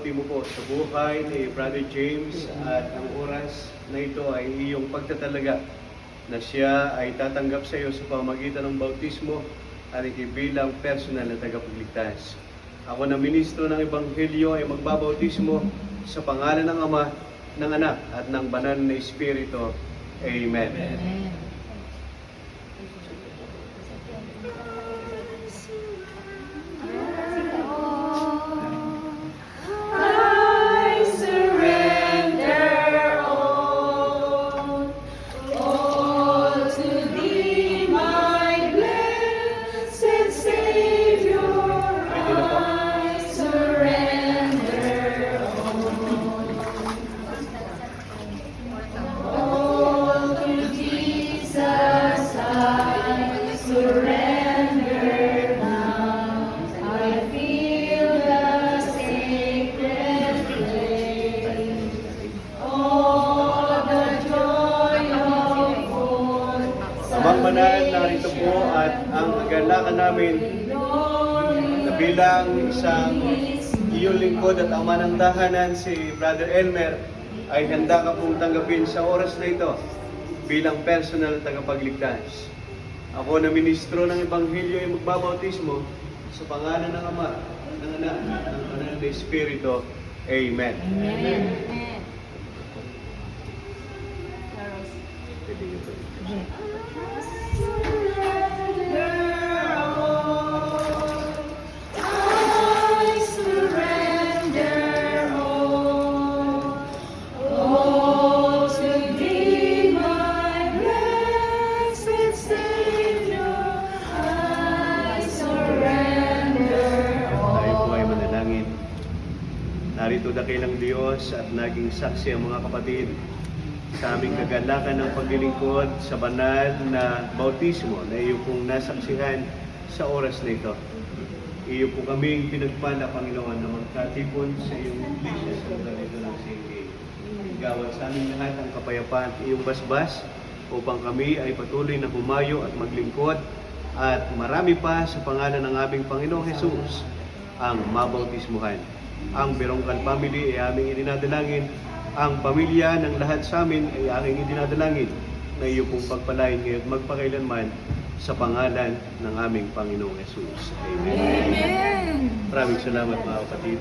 pagbabauti mo po sa buhay ni Brother James at ang oras na ito ay iyong pagtatalaga na siya ay tatanggap sa iyo sa pamamagitan ng bautismo at bilang personal na tagapagligtas. Ako na ministro ng Ebanghelyo ay magbabautismo sa pangalan ng Ama, ng Anak at ng Banal na Espiritu. Amen. Amen. Amang Banal, narito po at ang kagalakan namin na bilang isang iyong lingkod at ama ng tahanan, si Brother Elmer, ay handa ka pong tanggapin sa oras na ito bilang personal tagapagligtas. Ako na ministro ng Ebanghelyo ay magbabautismo sa pangalan ng Ama, ng Anak, ng Banal na Espiritu. Amen. Amen. Narito dakilang Diyos at naging saksi ang mga kapatid sa aming kagalakan ng paglilingkod sa banal na bautismo na iyo pong nasaksihan sa oras na ito. Iyo po kaming pinagpala, Panginoon, na magkatipon sa iyong iglesia sa lugar nito ng Singke. Gawad sa aming lahat ang kapayapaan at iyong basbas upang kami ay patuloy na humayo at maglingkod at marami pa sa pangalan ng aming Panginoong Jesus ang mabautismuhan. Ang Berongkan family ay aming idinadalangin. Ang pamilya ng lahat sa amin ay aking idinadalangin na iyo pong pagpalain ngayon magpakailanman sa pangalan ng aming Panginoong Jesus. Amen. Amen. Maraming salamat mga kapatid.